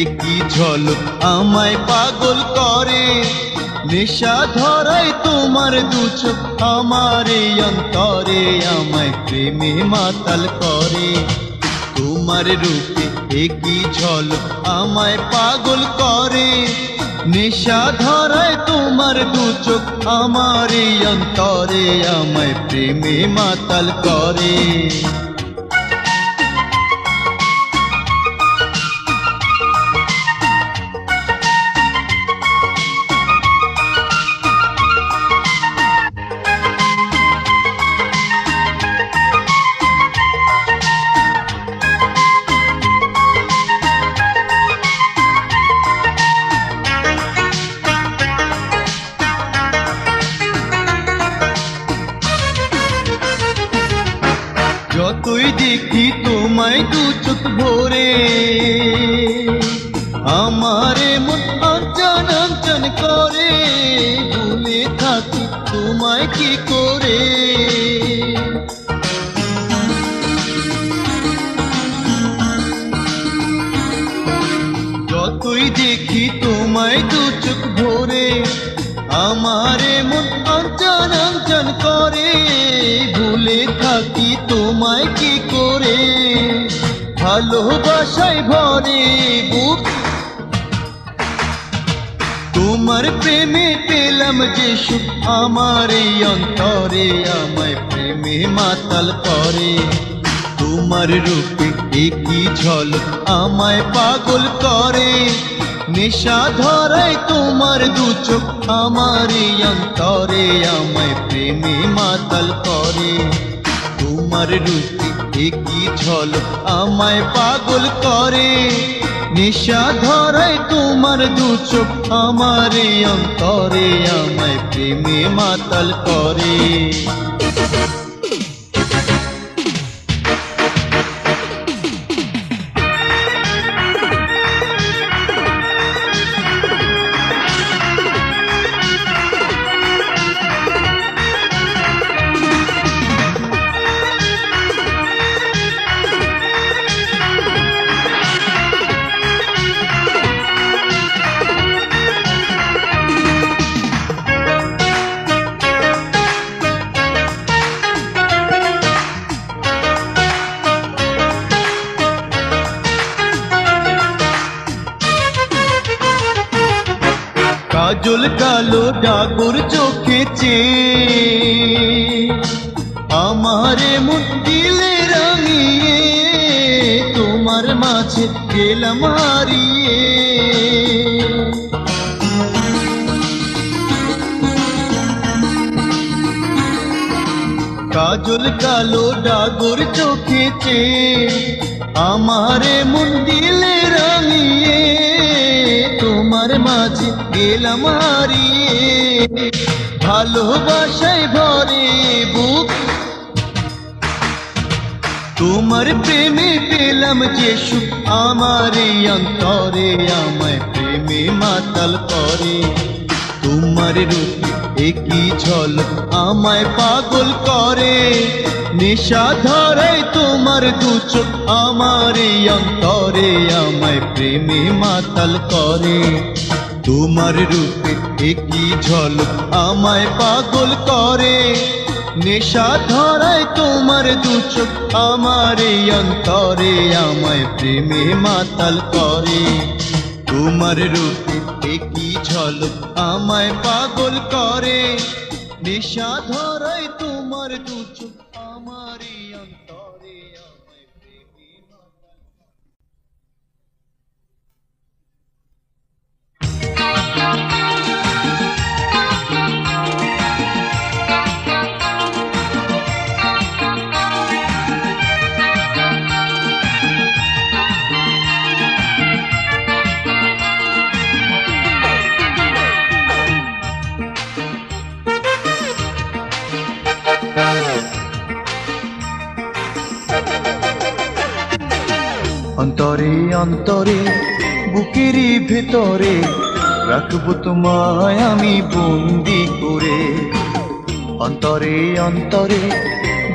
একই ঝলক আমায় পাগল করে, নেশা ধরায় তোমার দু চোখ আমার এই অন্তরে, আমায় প্রেমে মাতাল করে। তোমার রূপে একই ঝলক আমায় পাগল করে, নেশা ধরায় তোমার দু চোখ আমার এই অন্তরে, আমায় প্রেমে মাতাল করে। যতই দেখি তোমায় দু চোখ ভরে, আমারে মন আঞ্চন আঞ্চন করে, ভুলে থাকি তোমায় কি করে। যতই দেখি তোমায় দু চোখ ভরে, আমারে মন আঞ্চন আঞ্চন করে, ভুলে থাকি তোমায় কি করে। ভালোবাসায় ভরে বুক, তোমার প্রেমে পেলাম যে সুখ আমার এই অন্তরে, আমায় প্রেমে মাতাল করে। তোমার রূপে একই ঝলক আমায় পাগল করে, নেশা ধরায় তোমার দু চোখ আমার এই অন্তরে, আমায় প্রেমে মাতাল করে। তোমার রূপে একই ঝলক আমায় পাগল করে, নেশা ধরায় তোমার দু চোখ আমার এই অন্তরে, আমায় প্রেমে মাতাল করে। কাজল কালো ডাগর চোখে চেয়ে, আমারে মন দিলে রাঙিয়ে, তোমার মাঝে গেলাম হারিয়ে। কাজল কালো ডাগর চোখে চেয়ে, আমারে মন দিলে রাঙিয়ে, তোমার মাঝে গেলাম হারিয়ে। ভালোবাসায় ভরে বুক, তোমার প্রেমে পেলাম যে সুখ আমার এই অন্তরে, আমায় প্রেমে মাতাল করে। তোমার রূপে একই ঝলক আমায় পাগল করে, নেশা ধরায় তোমার দু চোখ আমার এই অন্তরে, আমায় প্রেমে মাতাল করে। তোমার রূপে একই ঝলক আমায় পাগল করে, নেশা ধরায় তোমার দু চোখ আমার এই অন্তরে, আমায় প্রেমে মাতাল করে। তোমার রূপে একই ঝলক আমায় পাগল করে, নেশা ধরায় তোমার দু চোখ আমার এই অন্তরে, আমায় প্রেমে মাতাল অন্তরে অন্তরে বুকেরই ভেতরে, রাখবো তোমায় আমি বন্দি করে। অন্তরে অন্তরে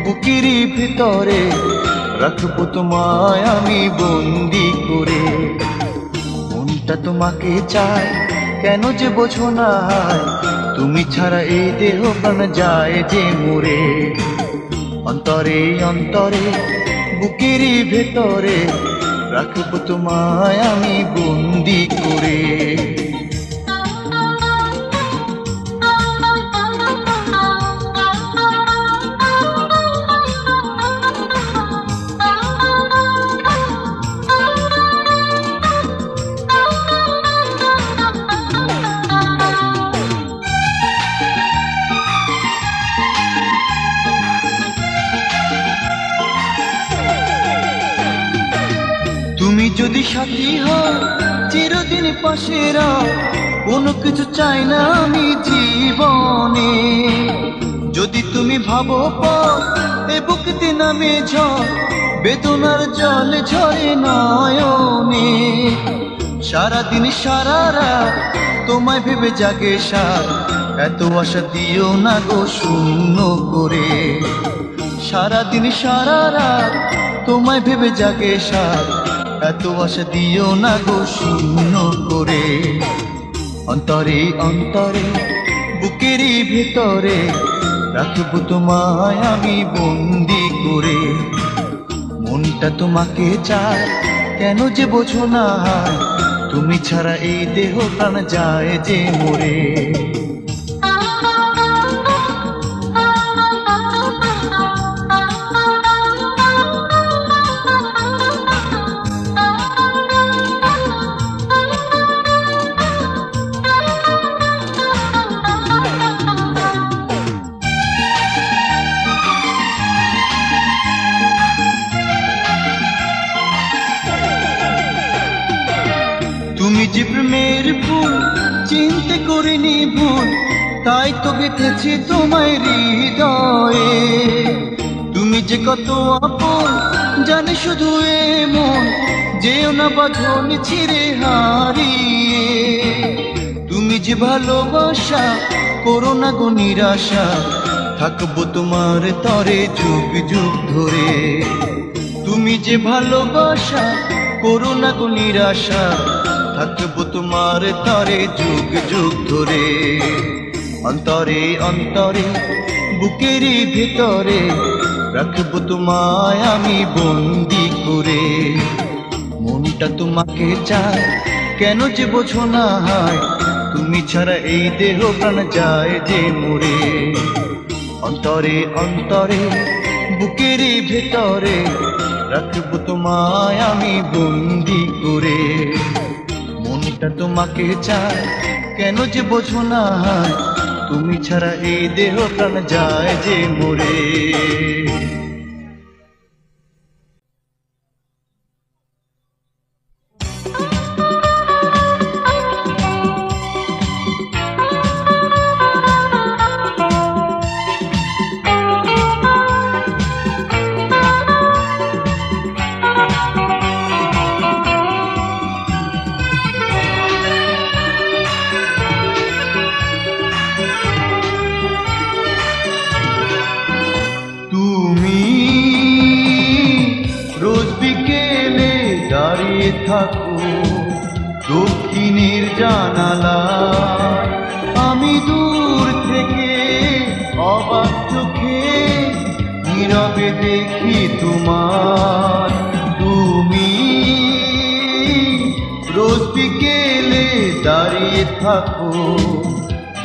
বুকেরই ভেতরে, রাখবো তোমায় আমি বন্দি করে। মনটা তোমাকে চায়, কেন যে বোঝো না, তুমি ছাড়া এই দেহ প্রাণ যায় যে মরে। অন্তরে অন্তরে বুকেরই ভেতরে রাখবো তোমায় আমি বন্দি করে। তুমি যদি সাথী হও চিরদিন পাশে রাও, কোনো কিছু চাই না আমি জীবনে। যদি তুমি ভাবো পথ এ বুকতে নামে ঝড়, বেদনার জল ঝরে নয়নে। সারাদিন সারা রাত তোমায় ভেবে জাগে সার, এত আশা দিও না গো শূন্য করে। সারাদিন সারা রাত তোমায় ভেবে জাগে সার, এত আশা দিও না গো শূন্য করে। অন্তরে অন্তরে বুকেরই ভেতরে রাখবো তোমায় আমি বন্দি করে। মনটা তোমাকে চায়, কেন যে বোঝো না, তুমি ছাড়া এই দেহ প্রাণ যায় যে মরে। তুমি যে প্রেমের ফুল চিনতে করিনি ভুল, তাই তো গেঁথেছি তোমায় হৃদয়ে। তুমি যে কত আপন জানে শুধু এ মন, যেও না বাঁধন ছিঁড়ে হারিয়ে। তুমি যে ভালোবাসা করো না গো নিরাশা, থাকবো তোমার তরে যুগ যুগ ধরে। তুমি যে ভালোবাসা করো না গো নিরাশা, থাকবো তোমার তরে যুগ যুগ ধরে। অন্তরে অন্তরে বুকেরই ভেতরে রাখবো তোমায় আমি বন্দি করে। মনটা তোমাকে চায়, কেন যে বোঝো না, তুমি ছাড়া এই দেহ প্রাণ যায় যে মরে। অন্তরে অন্তরে বুকেরই ভেতরে রাখবো তোমায় আমি বন্দি করে। মনটা তোমাকে চায়, কেন যে বোঝো না, তুমি ছাড়া এই দেহ প্রাণ যায় যে মরে। থাকো দক্ষিণের জানালা, আমি দূর থেকে অবাক চোখে নীরবে দেখি তোমার। তুমি রোজ বিকেলে দাঁড়িয়ে থাকো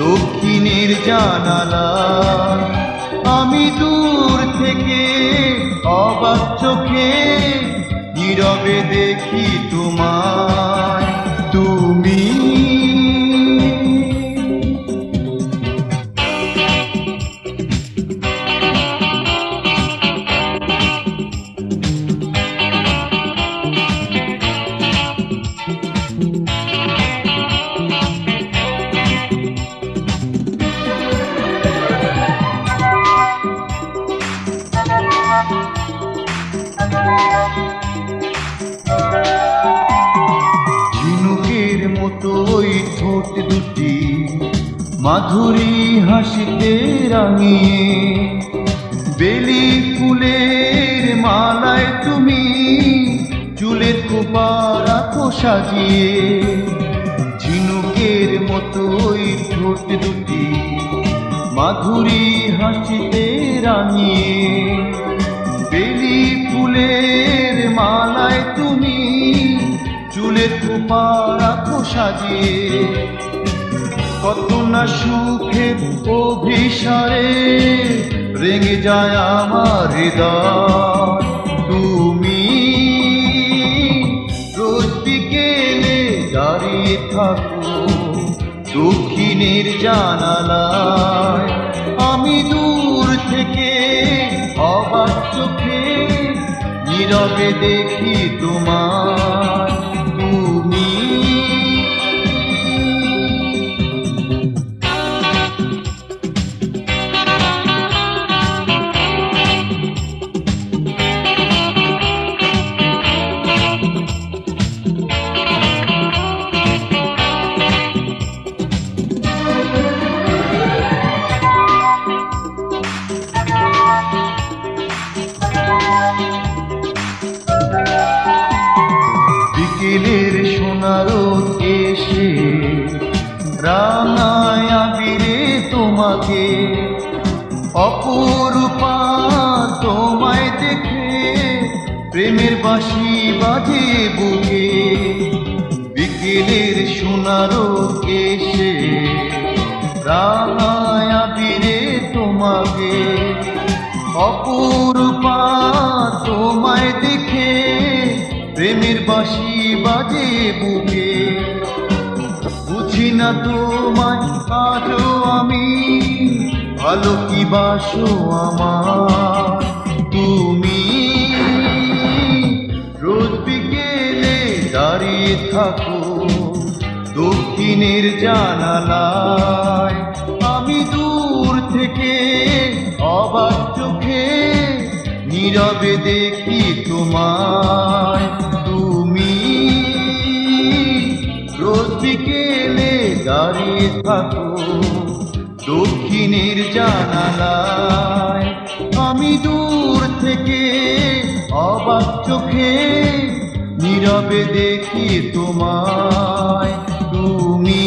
দক্ষিণের জানালা, আমি দূর থেকে অবাক চোখে নীরবে দেখি তোমায়। তুমি ঠোঁট দুটি মাধুরী হাসিতে রাঙিয়ে, বেলি ফুলের মালায় তুমি চুলের খোপা রাখো সাজিয়ে, ঝিনুকের মতোই ঠোঁট দুটি মাধুরী হাসিতে রাঙিয়ে, বেলি ফুলের মালায় তুমি চুলে খোপা রাখো সাজিয়ে। কত না সুখের অভিসারে রেঙে যায় আমার হৃদয়। তুমি রোজ বিকেলে দাঁড়িয়ে থাকো দক্ষিণের জানালায়, আমি দূর থেকে অবাক চোখে নীরবে দেখি তোমায়। তুমি বিকেলের সোনারো এসে রাঙায় আবিরে তোমাকে, অপরূপা তোমায় দেখে প্রেমের বাঁশি বাজে বুকে। বিকেলের সোনারো এসে রাঙায় আবিরে তোমাকে, অপরূপা তোমায় দেখে প্রেমের বাঁশি বাজে বুকে। বুঝি না তোমায় আজও আমি, ভালো কি বাসো আমার। তুমি রোজ বিকেলে দাঁড়িয়ে থাকো দক্ষিণের জানালায়, আমি দূর থেকে অবাক চোখে নীরবে দেখি তোমায়। তুমি রোজ বিকেলে দাঁড়িয়ে থাকো দক্ষিণের জানালায়, আমি দূর থেকে অবাক চোখে নীরবে দেখি তোমায়। তুমি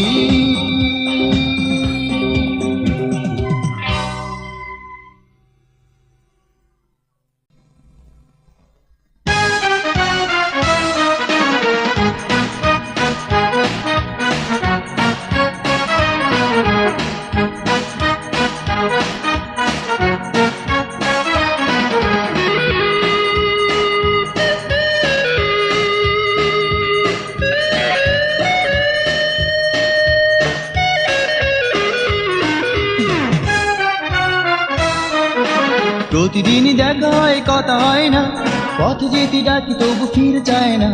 প্রতিদিন দেখা হয় কথা হয় না, পথ যেতে ডাকি তবু ফিরে চায় না।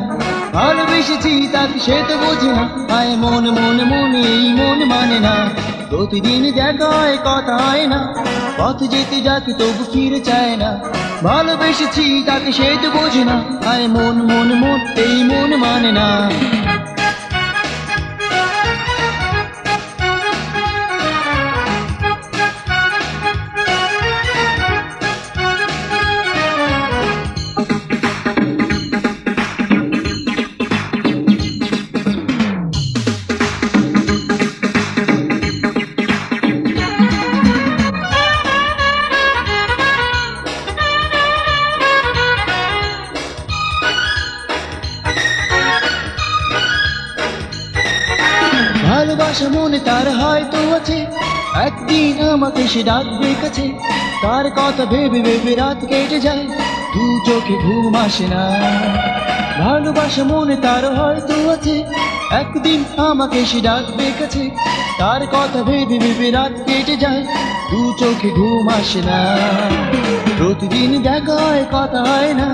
ভালোবেসেছি তাকে সে তো বোঝে না, আয় মন মন মনে এই মন মানে না। প্রতিদিন দেখা হয় কথা হয় না, পথ যেতে ডাকি তবু ফিরে চায় না। ভালোবেসেছি তাকে সে তো বোঝে না, আয় মন মন মন এই মন মানে না। ভালোবাসা মনে তার হয়তো আছে, একদিন আমাকে সে ডাকবে কাছে। তার কথা ভেবে ভেবে রাত কেটে যায়, দু চোখে ঘুম আসে না। ভালোবাসা মনে তার হয়তো আছে, একদিন আমাকে সে ডাকবে কাছে। তার কথা ভেবে ভেবে রাত কেটে যায়, দু চোখে ঘুম আসে না। প্রতিদিন দেখা হয় কথা হয় না,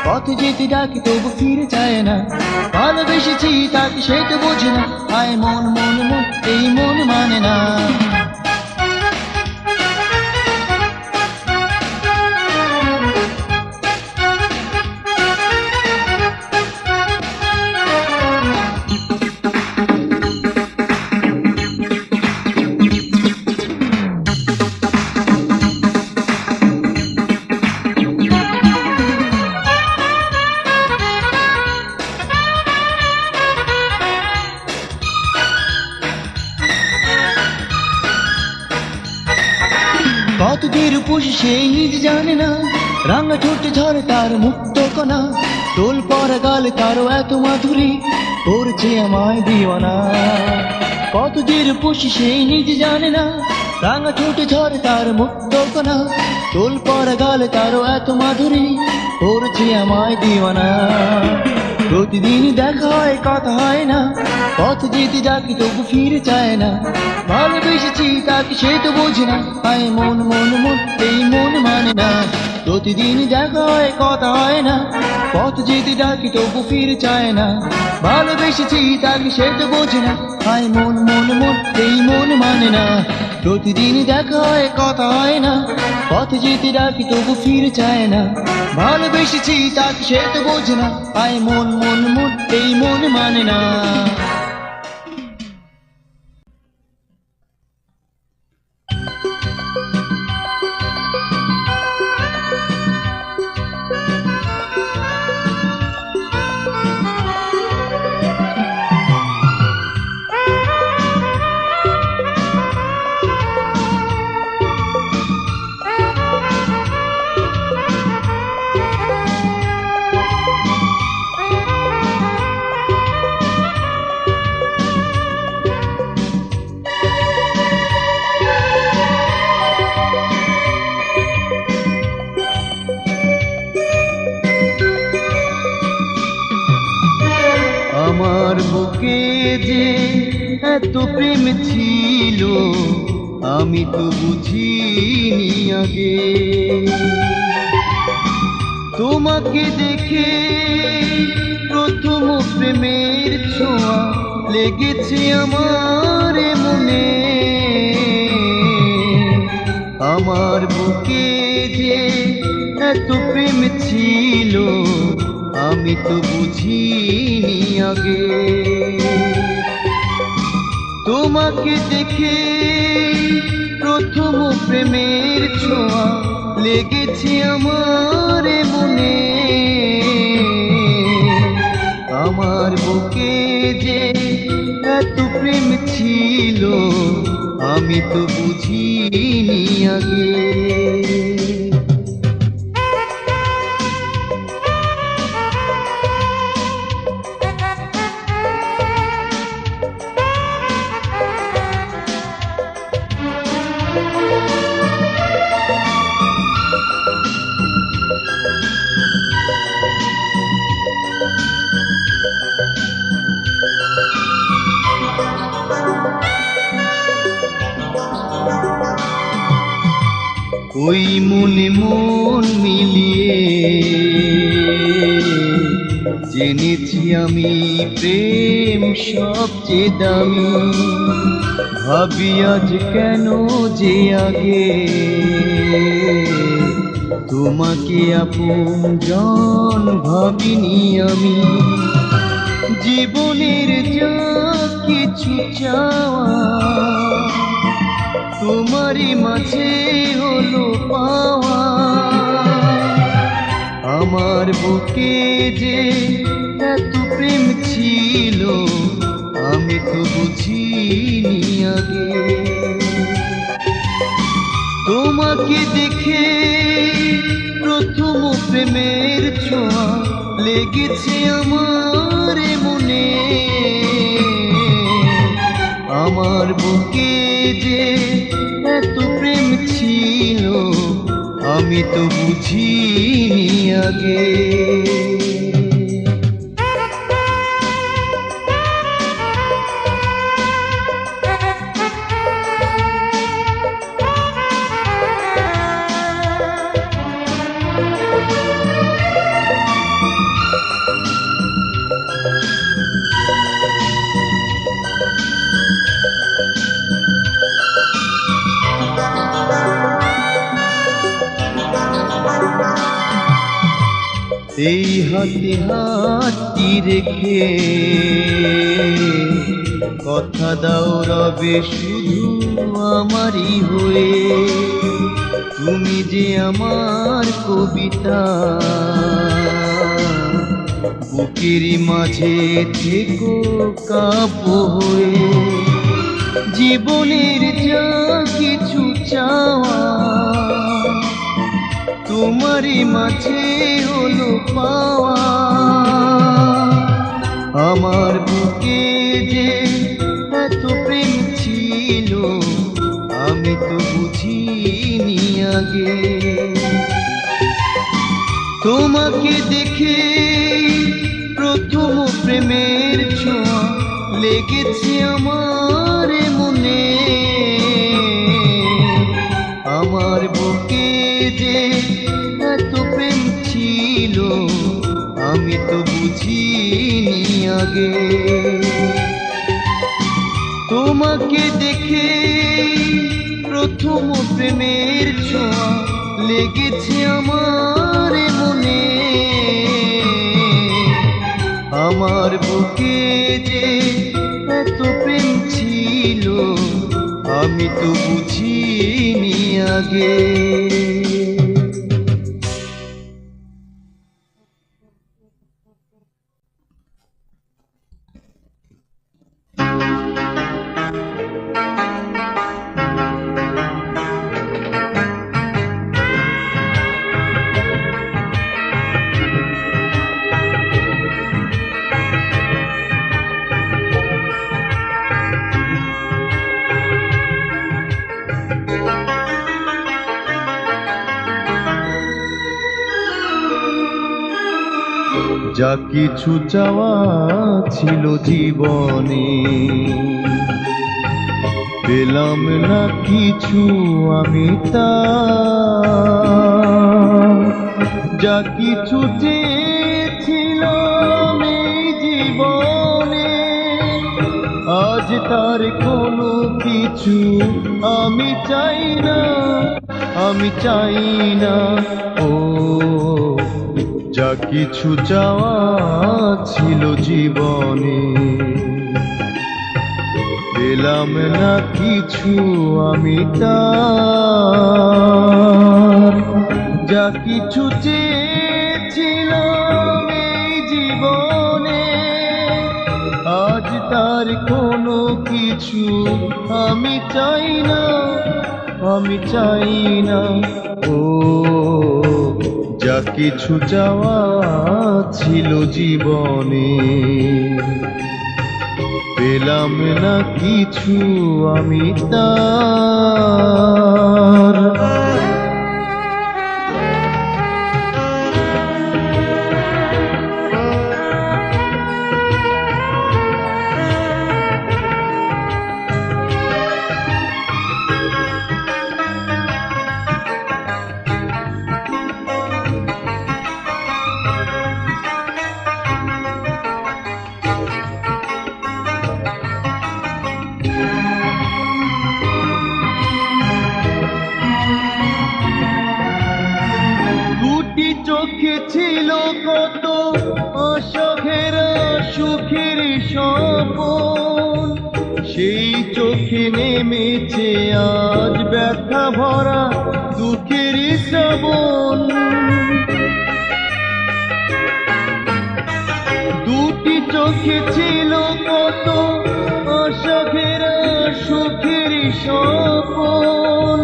পথ যেতে ডাকি তবু ফিরে চায় না। ভালোবেসেছি তাকে সে তো বোঝে না, আয় মন মন মন এই মন মানে না। সেই নিজ জানে না, রাঙা ঠোঁটে ঝরে তার মুক্ত কণা, টোল পরা গালে তারও এত মাধুরী, করছে আমায় দিওয়ানা। কত যে রূপসী সেই নিজ জানে না, রাঙা ঠোঁটে ঝরে তার মুক্ত কণা, টোল পরা গালে তারও এত মাধুরী, করছে আমায় দিওয়ানা। প্রতিদিন দেখা হয় কথা হয় না, পথ যেতে ডাকি তবু ফিরে চায় না, ভালোবেসেছি তাকে সে তো বোঝে না, আয় মন মন মন এই মন মানে না। প্রতিদিন দেখা হয় কথা হয় না, পথ যেতে ডাকি তবু ফিরে চায় না, ভালোবেসেছি তাকে সে তো বোঝে না, আয় মন মন মন এই মন মানে না। প্রতিদিন দেখা হয় কথা হয় না, পথ যেতে ডাকি তবু ফিরে চায় না, ভালোবেসেছি তাকে সে তো বোঝে না, আয় মন মন মন এই মন মানে না। আমার বুকে যে এত প্রেম ছিল আমি তো বুঝিনি আগে, তোমাকে দেখে প্রথম প্রেমের ছোঁয়া লেগেছে আমার মনে। আমার বুকে যে এত প্রেম ছিল আমি তো বুঝিনি আগে, তোমাকে দেখে প্রথম প্রেমের ছোঁয়া লেগেছে আমার মনে। আমার বুকে যে এত প্রেম ছিল আমি তো বুঝিনি আগে। ওই মনে মন মিলিয়ে জেনেছি আমি প্রেম সবচেয়ে দামি, ভাবি আজ কেন যে আগে তোমাকে আপনজন ভাবিনি আমি। জীবনের যা কিছু চাওয়া তোমারই মাঝে হলো পাওয়া। আমার বুকে যে এত প্রেম ছিল আমি তো বুঝিনি আগে, তোমাকে দেখে প্রথম প্রেমের ছোঁয়া লেগেছে আমার মনে। আমার বুকে যে এত প্রেম ছিল আমি তো বুঝিনি আগে। এই হাতে হাতটি রেখে কথা দাও রবে শুধু আমারই হয়ে, তুমি যে আমার কবিতা বুকের মাঝে থেকো কাব্য হয়ে। জীবনের যা কিছু চাওয়া তোমারই মাঝে হলো পাওয়া। আমার বুকে যে এত প্রেম ছিল আমি তো বুঝিনি আগে। তোমাকে দেখে প্রথম প্রেমের ছোঁয়া লেগেছে আমার মনে। আমার বুকে যে এত প্রেম ছিল আমি তো বুঝিনি আগে। তোমাকে দেখে প্রথম প্রেমের ছোঁয়া লেগেছে আমার মনে। আমার বুকে যে এত প্রেম ছিল আমি তো বুঝিনি আগে। যা কিছু চাওয়া ছিল জীবনে পেলাম না কিছু আমি তা। যা কিছু চেয়েছিলাম এই জীবনে আজ তার কোনো কিছু আমি চাই না, আমি চাই না। ও যা কিছু চাওয়া ছিল জীবনে পেলাম না কিছু আমি তার। যা কিছু চেয়েছিলাম এই জীবনে আজ তার কোনো কিছু আমি চাই না, আমি চাই না। ও যা কিছু চাওয়া ছিল জীবনে পেলাম না কিছু আমি তার। দুটি চোখে ছিল কত আশা ঘেরা সুখের স্বপন, সেই চোখে নেমেছে আজ ব্যথা ভরা দুঃখের শ্রাবণ। দুটি চোখে ছিল কত আশা ঘেরা সুখের স্বপন,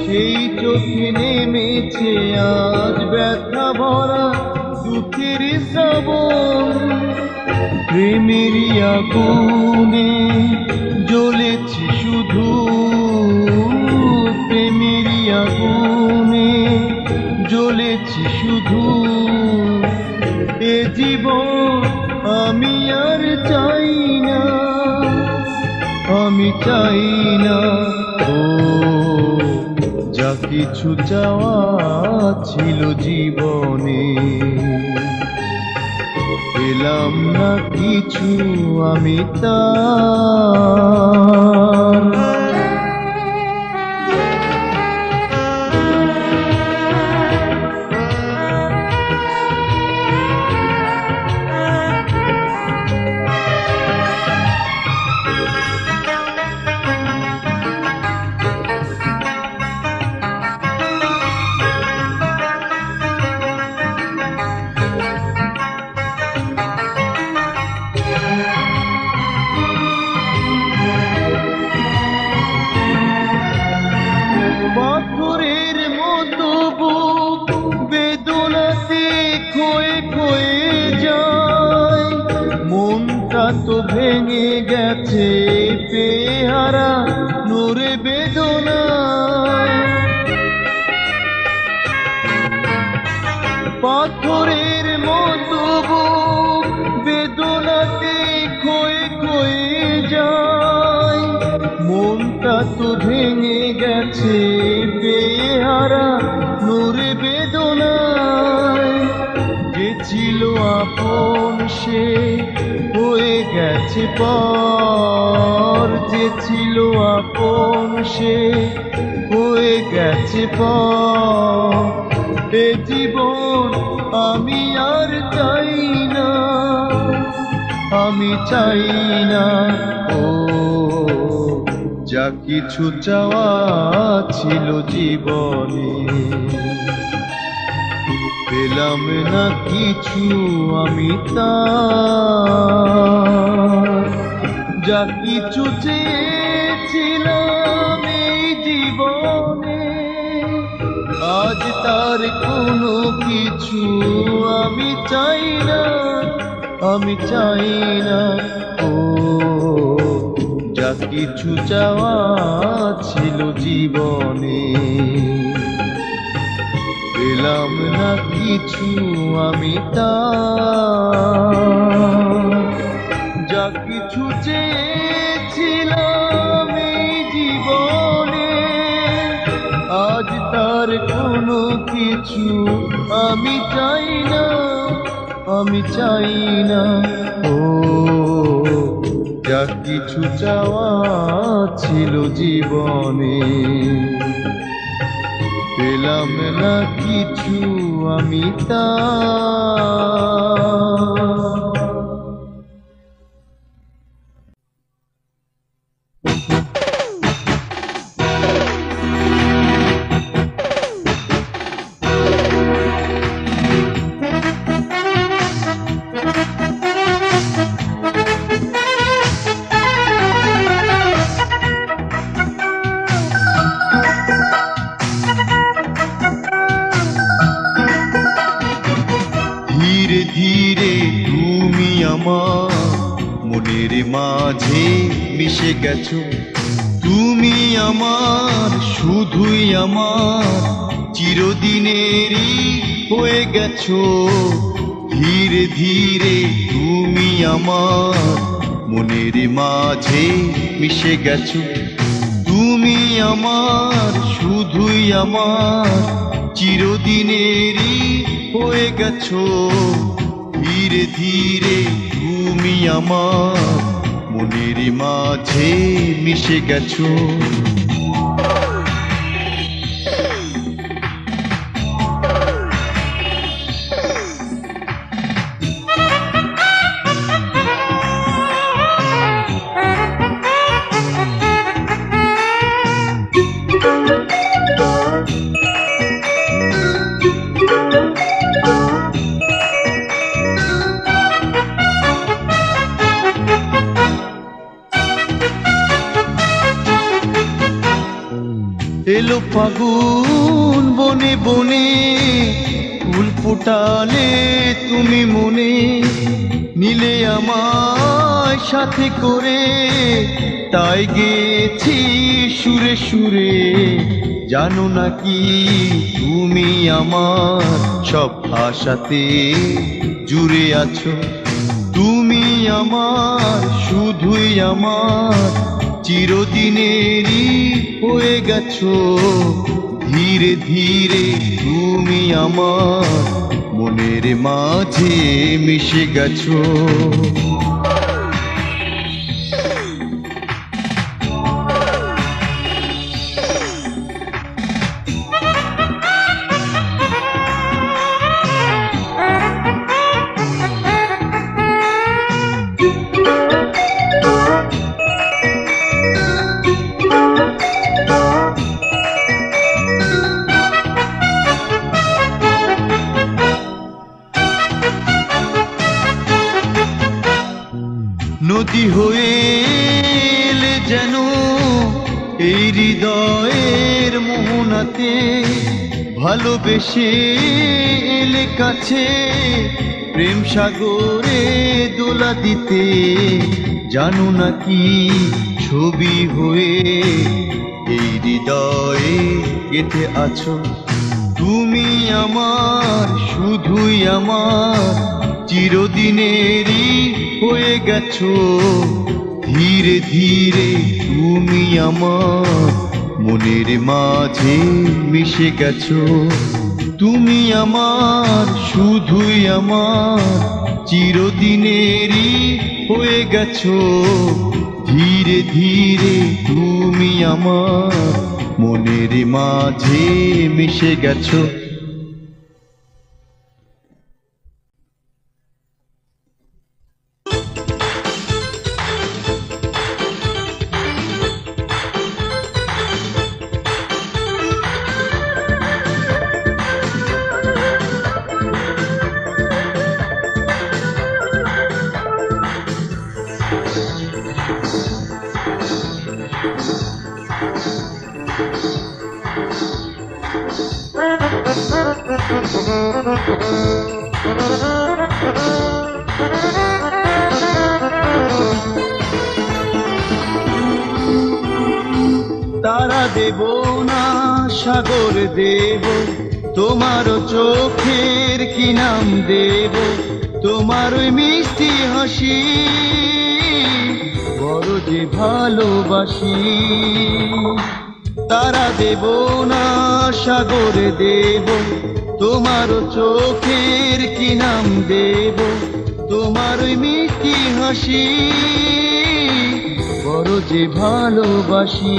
সেই চোখে নেমেছে আজ ব্যথা ভরা দুঃখের শ্রাবণ। প্রেমেরই আগুনে জ্বলেছি শুধু, প্রেমেরই আগুনে জ্বলেছি শুধু। এ জীবন আমি আর চাই না, আমি চাই না। ও যা কিছু চাওয়া ছিল জীবনে পেলাম না কিছু আমি তার। ক্ষয়ে ক্ষয়ে যায়, মনটা তো ভেঙে গেছে বেহারা নূরে বেদনায়। পাথরের মতো বুক বেদনাতে ক্ষয়ে ক্ষয়ে যায়, মনটা তো ভেঙে গেছে বেহারা নূরে বেদনায়। যে ছিল আপন সে হয়ে গেছে পর, যে ছিল আপন সে হয়ে গেছে পর। এ জীবন আমি আর চাই না, আমি চাই না। ও যা কিছু চাওয়া ছিল জীবনে, পেলাম না কিছু আমি তার। যা কিছু চেয়েছিলাম এই জীবনে, আজ তার কোনো কিছু আমি চাই না, আমি চাই না। ও যা কিছু চাওয়া ছিল জীবনে, পেলাম না কিছু আমি তার। যা কিছু চেয়েছিলাম এই জীবনে, আজ তার কোনো কিছু আমি চাই না, আমি চাই না। ও যা কিছু চাওয়া ছিল জীবনে, পেলাম না কিছু আমি তার। ধীরে ধীরে তুমি আমার মনের মাঝে মিশে গেছো, তুমি আমার শুধুই আমার চিরদিনেরই হয়ে গেছো। ধীরে ধীরে তুমি আমার মনের মাঝে মিশে গেছো, তুমি আমার শুধুই আমার চিরদিনেরই হয়ে গেছো। ধীরে ধীরে তুমি আমার মনের মাঝে মিশে গেছো। এলো ফাগুন বনে বনে, ফুল ফোটালে তুমি মনে, নিলে আমায় সাথে করে, তাই গেছি সুরে সুরে। জানো নাকি তুমি আমার সব আশাতে জুড়ে আছো, তুমি আমার শুধুই আমার চিরদিনেরই হয়ে গেছো। ধীরে ধীরে তুমি আমার মনের মাঝে মিশে গেছো। নদী হয়ে এলে যেন এই হৃদয়ের মোহনাতে, ভালোবেসে এলে কাছে প্রেম সাগরে দোলা দিতে, জানো না কি ছবি হয়ে এই হৃদয়ে গেঁথে আছো। তুমি আমার, শুধুই আমার, চিরদিনেরই হয়ে গেছো। ধীরে ধীরে তুমি আমার মনের মাঝে মিশে গেছো। তুমি আমার, শুধুই আমার, চিরদিনেরই হয়ে গেছো। ধীরে ধীরে তুমি আমার মনের মাঝে মিশে গেছো। তারা দেব না সাগর দেব, তোমার চোখের কি নাম দেব। তোমার ওই মিষ্টি হাসি বড় যে ভালোবাসি। তারা দেব না সাগর দেব, তোমার চোখের কি নাম দেব। তোমার ওই মিষ্টি হাসি বড় যে ভালোবাসি।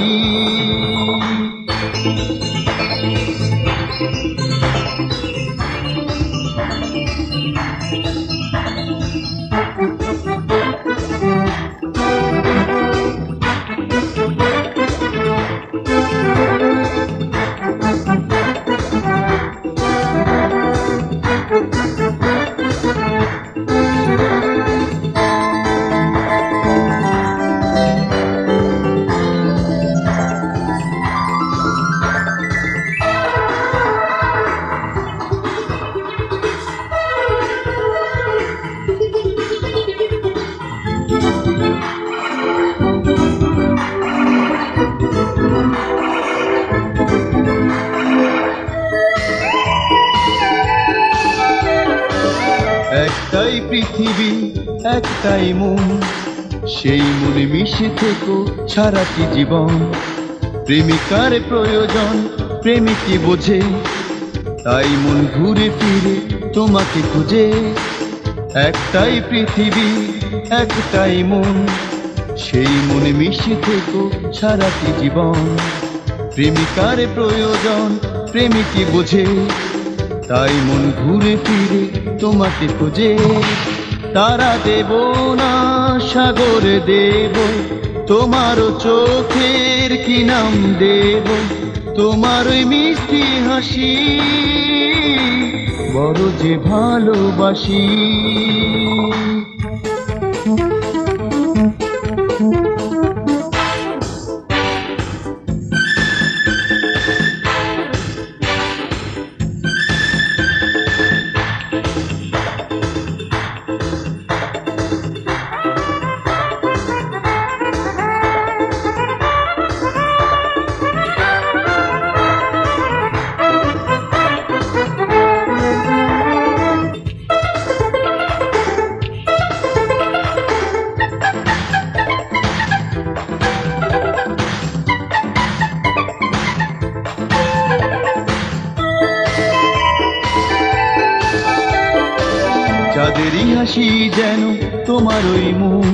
একটাই পৃথিবী, একটাই মন, সেই মনে মিশে থেকো সারাটি জীবন। প্রেমিকার প্রয়োজন প্রেমিকই বোঝে, তাই মন ঘুরে ফিরে তোমাকে খুঁজে। একটাই পৃথিবী, একটাই মন, সেই মনে মিশে থেকো সারাটি জীবন। প্রেমিকার প্রয়োজন প্রেমিকই বোঝে, তাই মন ঘুরে ফিরে তোমাকে খোঁজে। তারা দেব না সাগর দেব, তোমার চোখের কি নাম দেব। তোমার ওই মিষ্টি হাসি বড় যে ভালোবাসি। চাঁদেরই হাসি যেন তোমার ওই মুখ,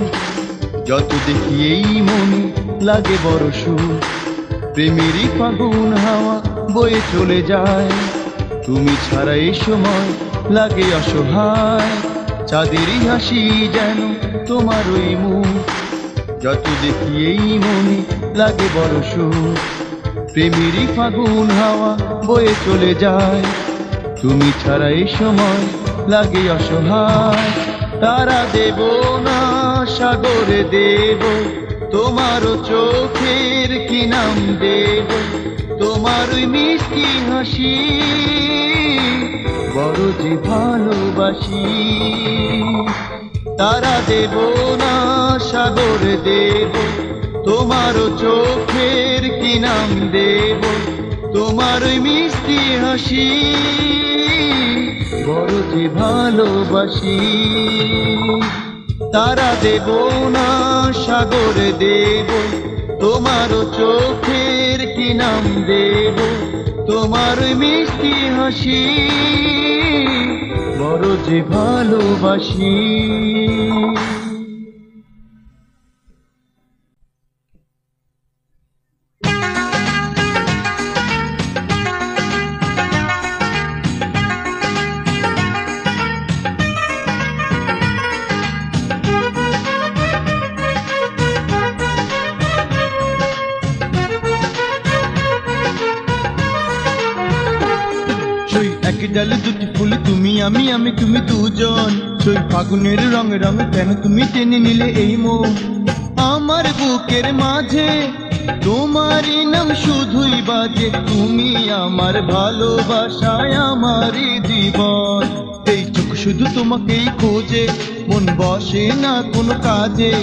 যত দেখি এই মনে লাগে বড় সুখ। প্রেমেরই ফাগুন হাওয়া বয়ে চলে যায়, তুমি ছাড়া এই সময় লাগে অসহায়। চাঁদেরই হাসি যেন তোমার ওই মুখ, যত দেখি এই মনে লাগে বড় সুখ। প্রেমেরই ফাগুন হাওয়া বয়ে চলে যায়, তুমি ছাড়া এই সময় লাগে অসহায়। তারা দেব না সাগরে দেব, তোমার চোখের কি নাম দেব। তোমার ওই মিষ্টি হাসি বড় যে ভালোবাসি। তারা দেব না সাগর দেব, তোমারও চোখের কি নাম দেব, তোমার ওই মিষ্টি হাসি বড় যে ভালোবাসি। তারা দেব না সাগর দেব, তোমারও চোখের কি নাম দেব, তোমার ওই মিষ্টি হাসি বড় যে ভালোবাসি। এক ডালে দুটি ফুল, তুমি আমি আমি তুমি দুজন, সেই ফাগুনের রঙে রঙে কেন তুমি টেনে নিলে এই মন আমার বুকের মাঝে, তোমারই নাম শুধুই বাজে, তুমি আমার ভালোবাসায় আমারই জীবন। এই চোখ শুধু তোমাকেই খোঁজে, মন বসে না কোনো কাজে,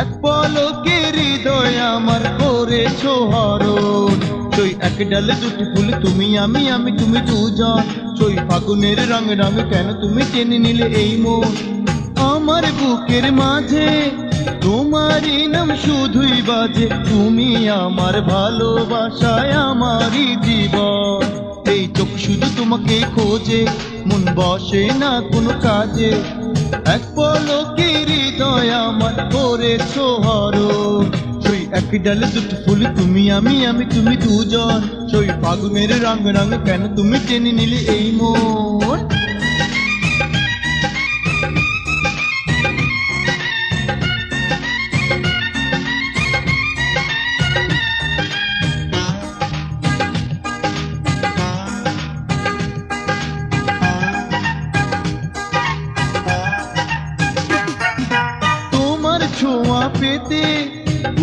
এক পলকে হৃদয় আমার করেছো হরণ। সেই এক ডালে দুটি ফুল, তুমি আমি আমি তুমি দুজন, সেই ফাগুনের রঙে রঙে কেন তুমি টেনে নিলে এই মন আমার বুকের মাঝে, তোমারই নাম শুধুই বাজে, তুমি আমার ভালোবাসায় আমারই জীবন। এই চোখ শুধু তোমাকে খোঁজে, মন বসে না কোনো কাজে, এক পলকে হৃদয় আমার করেছো হরণ। সেই এক ডালে দুটি ফুল, তুমি আমি আমি তুমি দুজন, সেই ফাগুনের রঙ রঙ কেন তুমি টেনে নিলে এই মন। তোমার ছোঁয়া পেতে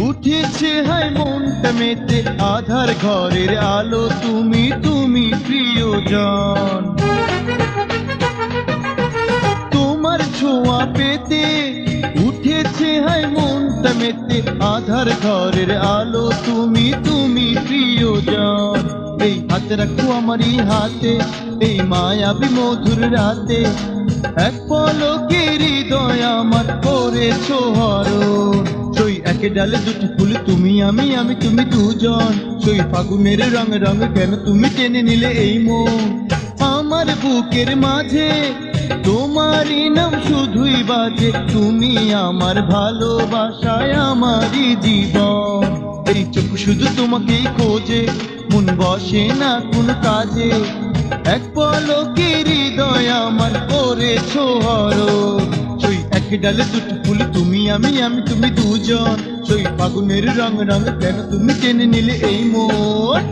উঠেছে হায় মনটা মেতে, আধার ঘরের আলো তুমি তুমি প্রিয়জন। তোমার ছোঁয়া পেতে উঠেছে হায় মনটা মেতে, আধার ঘরের আলো তুমি তুমি প্রিয়জন। এই হাতে রাখো আমারই হাতে, এই মায়াবী মধুর রাতে, এক পলকে হৃদয় আমার করেছো হরণ। সেই এক ডালে দুটি ফুল, তুমি আমি আমি তুমি দুজন, সেই ফাগুনের রঙ রঙ কেন তুমি টেনে নিলে এই মন আমার বুকের মাঝে, তোমারই নাম শুধুই বাজে, তুমি আমার ভালোবাসায় আমারই জীবন। এই চোখ শুধু তোমাকেই খোঁজে, মন বসে না কোনো কাজে, এক পলকে হৃদয় আমার করেছো হরণ। সেই এক ডালে দুটি ফুল, তুমি আমি আমি তুমি দুজন, সেই ফাগুনের রঙ রঙ কেন তুমি টেনে নিলে এই মন।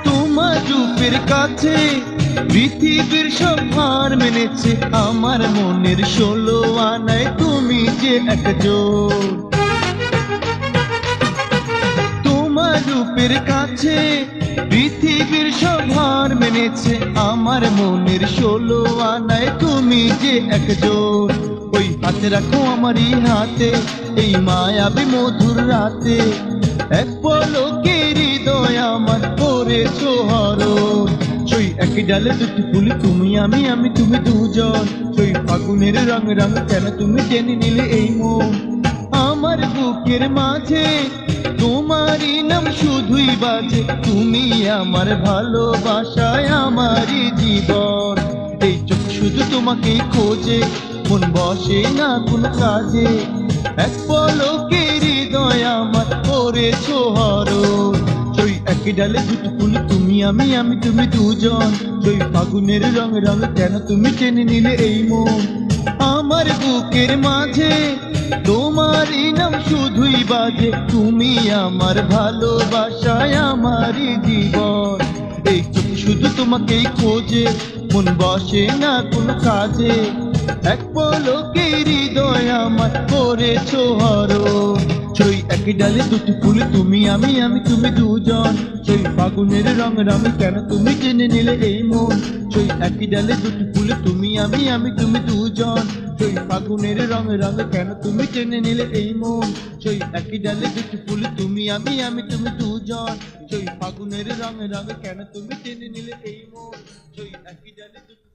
তোমার রূপের কাছে পৃথিবীর সব হার মেনেছে, আমার মনের 16 আনায় তুমি যে একজন। তোমার রূপের কাছে পৃথিবীর সব হার মেনেছে, আমার মনের 16 আনায় তুমি যে একজন। ওই হাতে রাখো আমারই হাতে, এই মায়াবী মধুর রাতে, এক পলকে হৃদয় আমার করেছো হরণ। সেই এক ডালে দুটি ফুল, তুমি আমি আমি তুমি দুজন, সেই ফাগুনের রঙ রঙ কেন তুমি টেনে নিলে এই মন আমার বুকের মাঝে, তোমারই নাম শুধুই বাজে, তুমি আমার ভালোবাসায় আমারই জীবন। এই চোখ শুধু তোমাকেই খোঁজে, মন বসে না কোন কাজে, এক পলকে হৃদয় আমার করেছো হরণ। সেই এক ডালে দুটি ফুল, তুমি আমি আমি তুমি দুজন, সেই ফাগুনের রঙ রঙ কেন তুমি টেনে নিলে এই মন আমার বুকের মাঝে, তোমারই নাম শুধুই বাজে, তুমি আমার ভালোবাসায় আমারই জীবন। এই চোখ শুধু তোমাকেই খোঁজে, মন বসে না কোনো কাজে, এক পলকে হৃদয় আমার করেছো হরণ। সেই একই ডালে দুটি ফুল, তুমি আমি তুমি দুজন, সেই ফাগুনের রং রঙে কেন তুমি টেনে নিলে এই মন। সেই একই ডালে দুটি ফুল, তুমি আমি তুমি দুজন, সেই ফাগুনের রং রঙে কেন তুমি টেনে নিলে এই মন। সেই একই ডালে দুটি ফুল, তুমি আমি তুমি দুজন, সেই ফাগুনের রং রঙে কেন তুমি টেনে নিলে এই মন। সেই একই ডালে দুটি